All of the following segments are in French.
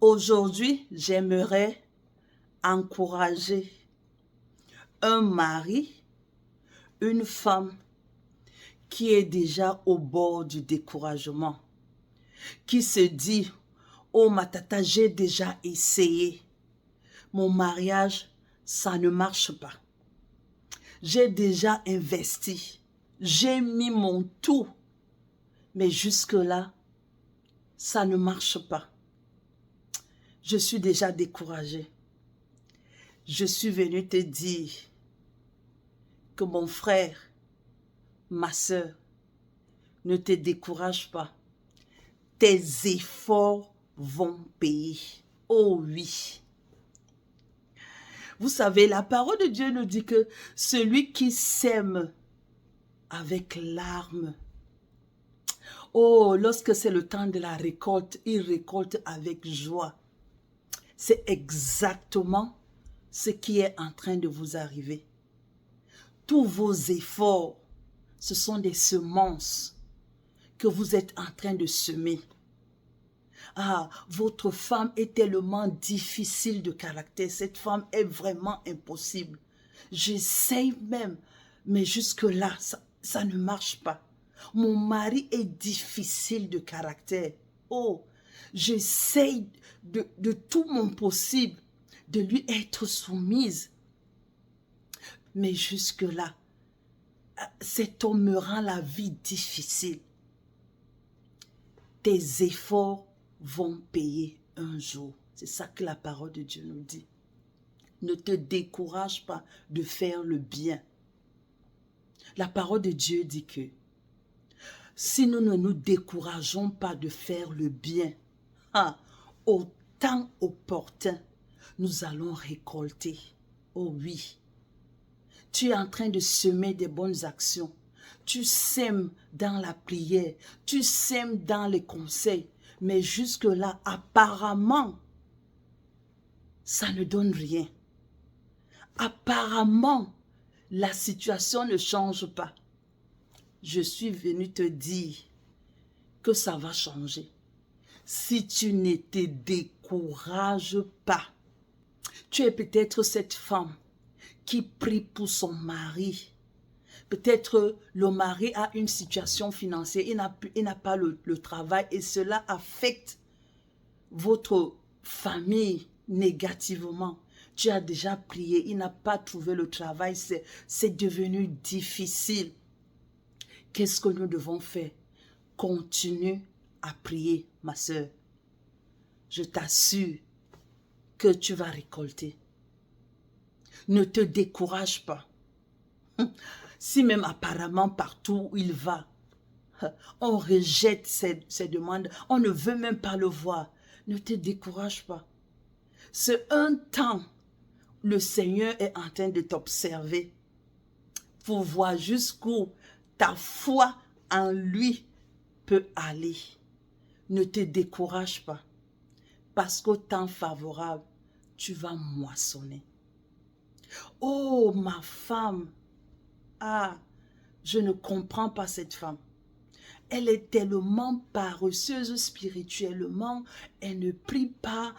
Aujourd'hui, j'aimerais encourager un mari, une femme qui est déjà au bord du découragement, qui se dit, oh ma tata, j'ai déjà essayé, mon mariage, ça ne marche pas. J'ai déjà investi, j'ai mis mon tout, mais jusque-là, ça ne marche pas. Je suis déjà découragée. Je suis venue te dire que mon frère, ma soeur, ne te décourage pas. Tes efforts vont payer. Oh oui. Vous savez, la parole de Dieu nous dit que celui qui sème avec larmes, oh, lorsque c'est le temps de la récolte, il récolte avec joie. C'est exactement ce qui est en train de vous arriver. Tous vos efforts, ce sont des semences que vous êtes en train de semer. Ah, votre femme est tellement difficile de caractère. Cette femme est vraiment impossible. J'essaye même, mais jusque-là, ça ne marche pas. Mon mari est difficile de caractère. Oh, j'essaye de tout mon possible de lui être soumise. Mais jusque-là, cet homme me rend la vie difficile. Tes efforts vont payer un jour. C'est ça que la parole de Dieu nous dit. Ne te décourage pas de faire le bien. La parole de Dieu dit que si nous ne nous décourageons pas de faire le bien, au temps opportun, nous allons récolter. Oh oui, tu es en train de semer des bonnes actions. Tu sèmes dans la prière, tu sèmes dans les conseils, mais jusque-là, apparemment, ça ne donne rien. Apparemment, la situation ne change pas. Je suis venue te dire que ça va changer. Si tu ne te décourages pas, tu es peut-être cette femme qui prie pour son mari. Peut-être le mari a une situation financière, il n'a pas le travail et cela affecte votre famille négativement. Tu as déjà prié, il n'a pas trouvé le travail, c'est devenu difficile. Qu'est-ce que nous devons faire? Continue à prier, ma soeur. Je t'assure que tu vas récolter. Ne te décourage pas. Si même apparemment partout où il va, on rejette ses demandes, on ne veut même pas le voir. Ne te décourage pas. C'est un temps, le Seigneur est en train de t'observer pour voir jusqu'où ta foi en lui peut aller. Ne te décourage pas, parce qu'au temps favorable, tu vas moissonner. Oh, ma femme, ah, je ne comprends pas cette femme. Elle est tellement paresseuse spirituellement, elle ne prie pas,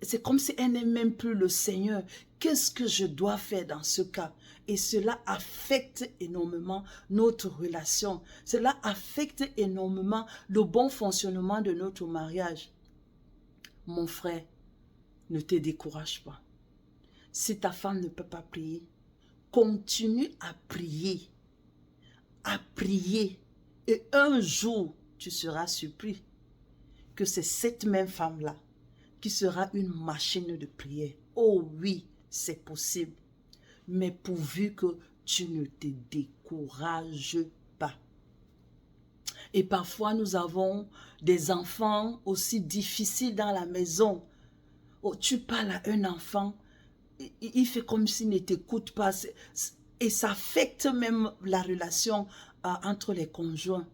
c'est comme si elle n'aime même plus le Seigneur. Qu'est-ce que je dois faire dans ce cas? Et cela affecte énormément notre relation. Cela affecte énormément le bon fonctionnement de notre mariage. Mon frère, ne te décourage pas. Si ta femme ne peut pas prier, continue à prier. À prier. Et un jour, tu seras surpris que c'est cette même femme-là qui sera une machine de prière. Oh oui, c'est possible. Mais pourvu que tu ne te décourages pas. Et parfois, nous avons des enfants aussi difficiles dans la maison. Oh, tu parles à un enfant, il fait comme s'il ne t'écoute pas. Et ça affecte même la relation entre les conjoints.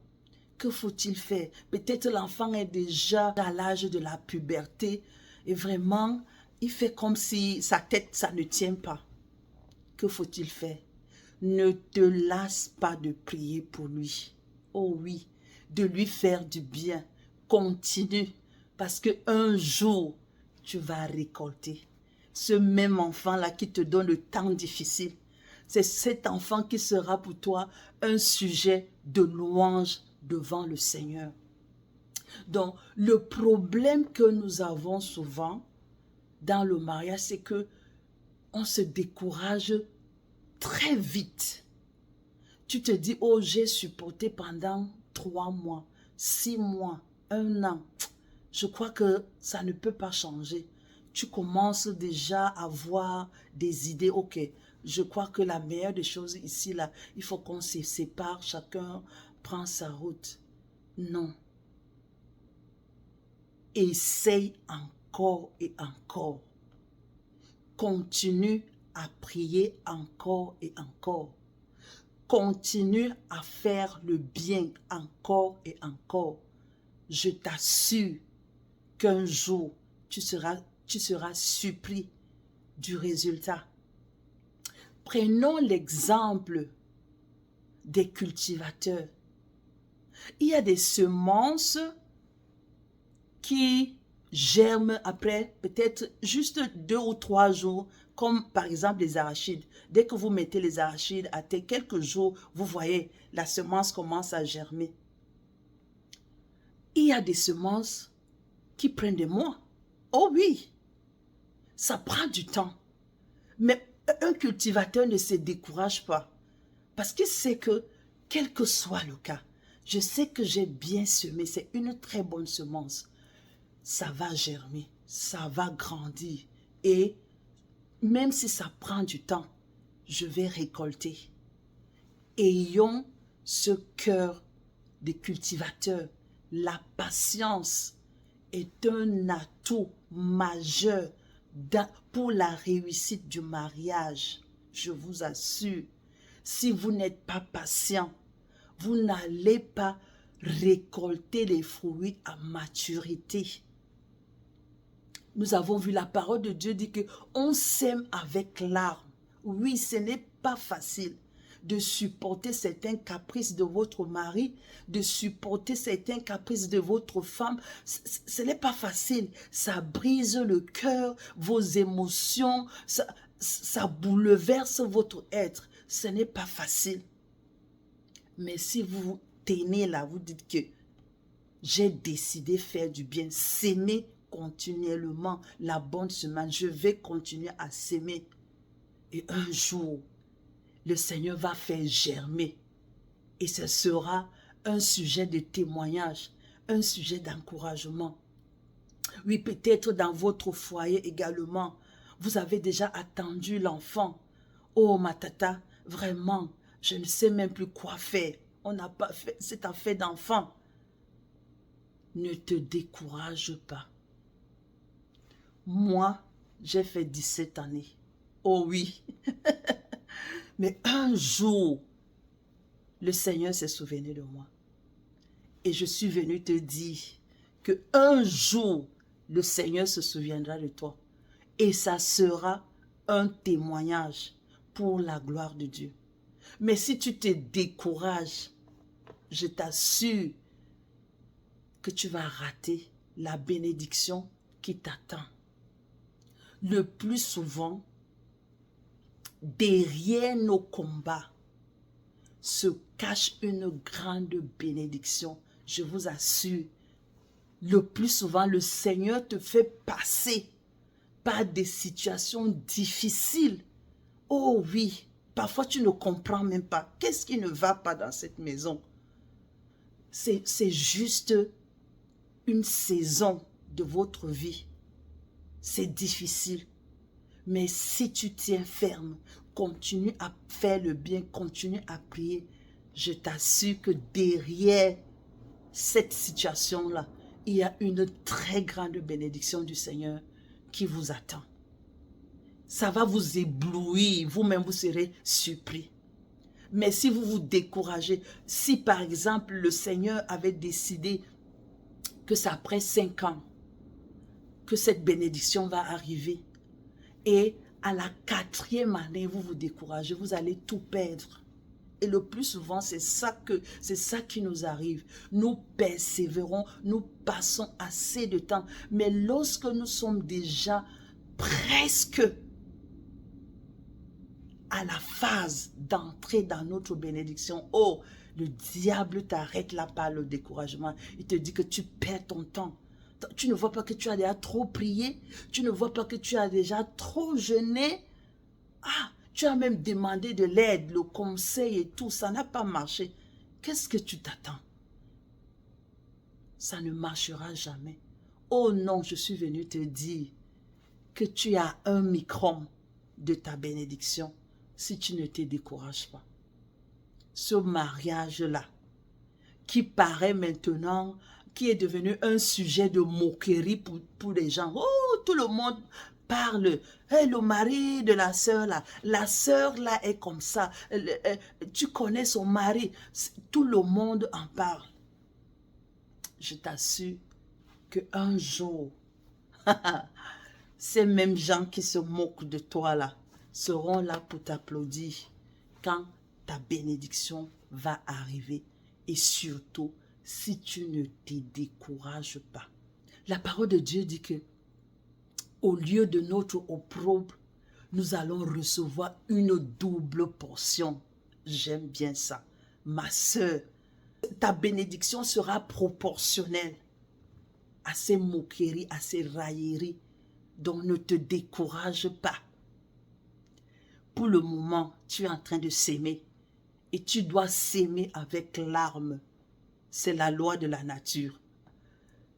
Que faut-il faire? Peut-être l'enfant est déjà à l'âge de la puberté et vraiment, il fait comme si sa tête, ça ne tient pas. Que faut-il faire? Ne te lasse pas de prier pour lui. Oh oui, de lui faire du bien. Continue. Parce qu'un jour, tu vas récolter. Ce même enfant-là qui te donne le temps difficile, c'est cet enfant qui sera pour toi un sujet de louange devant le Seigneur. Donc, le problème que nous avons souvent dans le mariage, c'est que on se décourage très vite. Tu te dis, oh, j'ai supporté pendant 3 mois, 6 mois, 1 an. Je crois que ça ne peut pas changer. Tu commences déjà à avoir des idées. Ok, je crois que la meilleure des choses ici, là, il faut qu'on se sépare, chacun prend sa route. Non. Essaye encore et encore. Continue à prier encore et encore. Continue à faire le bien encore et encore. Je t'assure qu'un jour, tu seras surpris du résultat. Prenons l'exemple des cultivateurs. Il y a des semences qui germent après peut-être juste 2 ou 3 jours, comme par exemple les arachides. Dès que vous mettez les arachides à terre, quelques jours, vous voyez, la semence commence à germer. Il y a des semences qui prennent des mois. Oh oui, ça prend du temps. Mais un cultivateur ne se décourage pas. Parce qu'il sait que, quel que soit le cas, je sais que j'ai bien semé, c'est une très bonne semence. Ça va germer, ça va grandir. Et même si ça prend du temps, je vais récolter. Ayons ce cœur des cultivateurs. La patience est un atout majeur pour la réussite du mariage. Je vous assure, si vous n'êtes pas patient, vous n'allez pas récolter les fruits à maturité. Nous avons vu la parole de Dieu dire qu'on sème avec larmes. Oui, ce n'est pas facile de supporter certains caprices de votre mari, de supporter certains caprices de votre femme. Ce n'est pas facile. Ça brise le cœur, vos émotions, ça bouleverse votre être. Ce n'est pas facile. Mais si vous vous tenez là, vous dites que j'ai décidé de faire du bien, s'aimer continuellement la bonne semence, je vais continuer à s'aimer. Et un jour, le Seigneur va faire germer. Et ce sera un sujet de témoignage, un sujet d'encouragement. Oui, peut-être dans votre foyer également, vous avez déjà attendu l'enfant. Oh, ma tata, vraiment, je ne sais même plus quoi faire. On n'a pas fait cette affaire d'enfant. Ne te décourage pas. Moi, j'ai fait 17 années. Oh oui. Mais un jour, le Seigneur s'est souvenu de moi. Et je suis venu te dire que un jour, le Seigneur se souviendra de toi. Et ça sera un témoignage pour la gloire de Dieu. Mais si tu te décourages, je t'assure que tu vas rater la bénédiction qui t'attend. Le plus souvent, derrière nos combats se cache une grande bénédiction. Je vous assure, le plus souvent, le Seigneur te fait passer par des situations difficiles. Oh oui, parfois tu ne comprends même pas. Qu'est-ce qui ne va pas dans cette maison? C'est juste une saison de votre vie. C'est difficile. Mais si tu tiens ferme, continue à faire le bien, continue à prier, je t'assure que derrière cette situation-là, il y a une très grande bénédiction du Seigneur qui vous attend. Ça va vous éblouir, vous-même vous serez surpris. Mais si vous vous découragez, si par exemple le Seigneur avait décidé que c'est après 5 ans que cette bénédiction va arriver, et à la 4e année, vous vous découragez, vous allez tout perdre. Et le plus souvent, c'est ça qui nous arrive. Nous persévérons, nous passons assez de temps. Mais lorsque nous sommes déjà presque à la phase d'entrer dans notre bénédiction, oh, le diable t'arrête là par le découragement. Il te dit que tu perds ton temps. Tu ne vois pas que tu as déjà trop prié. Tu ne vois pas que tu as déjà trop jeûné. Ah, tu as même demandé de l'aide, le conseil et tout. Ça n'a pas marché. Qu'est-ce que tu t'attends? Ça ne marchera jamais. Oh non, je suis venu te dire que tu as un micron de ta bénédiction si tu ne te décourages pas. Ce mariage-là, qui paraît maintenant, qui est devenu un sujet de moquerie pour les gens. Oh, tout le monde parle. Hey, le mari de la sœur là est comme ça. Tu connais son mari. Tout le monde en parle. Je t'assure qu'un jour, ces mêmes gens qui se moquent de toi là, seront là pour t'applaudir quand ta bénédiction va arriver. Et surtout, si tu ne te décourages pas. La parole de Dieu dit que au lieu de notre opprobre, nous allons recevoir une double portion. J'aime bien ça. Ma sœur, ta bénédiction sera proportionnelle à ces moqueries, à ces railleries. Donc ne te décourage pas. Pour le moment, tu es en train de s'aimer. Et tu dois s'aimer avec larmes. C'est la loi de la nature.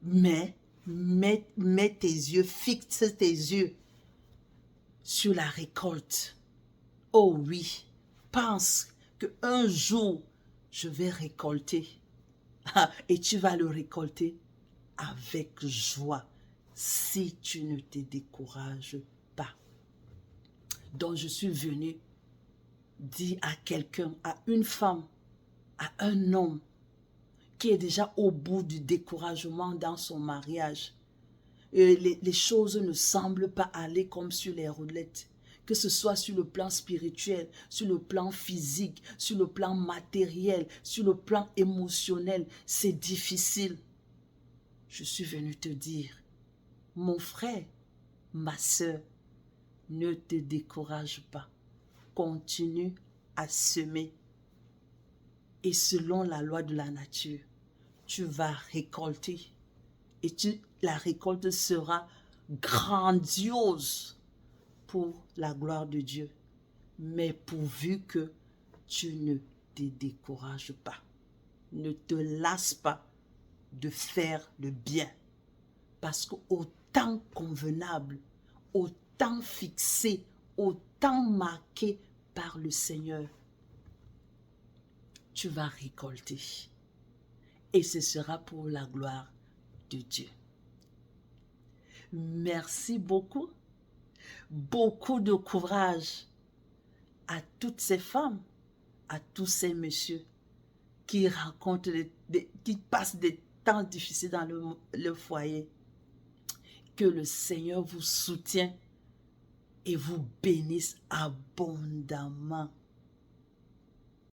Mais mets tes yeux, fixe tes yeux sur la récolte. Oh oui, pense qu'un jour, je vais récolter. Et tu vas le récolter avec joie si tu ne te décourages pas. Donc je suis venue dire à quelqu'un, à une femme, à un homme qui est déjà au bout du découragement dans son mariage. Et les choses ne semblent pas aller comme sur les roulettes. Que ce soit sur le plan spirituel, sur le plan physique, sur le plan matériel, sur le plan émotionnel, c'est difficile. Je suis venue te dire, mon frère, ma soeur, ne te décourage pas. Continue à semer. Et selon la loi de la nature, tu vas récolter. Et la récolte sera grandiose pour la gloire de Dieu. Mais pourvu que tu ne te décourages pas. Ne te lasse pas de faire le bien. Parce qu'au temps convenable, au temps fixé, au temps marqué par le Seigneur, tu vas récolter. Et ce sera pour la gloire de Dieu. Merci beaucoup. Beaucoup de courage à toutes ces femmes, à tous ces messieurs qui qui passent des temps difficiles dans le foyer. Que le Seigneur vous soutienne et vous bénisse abondamment.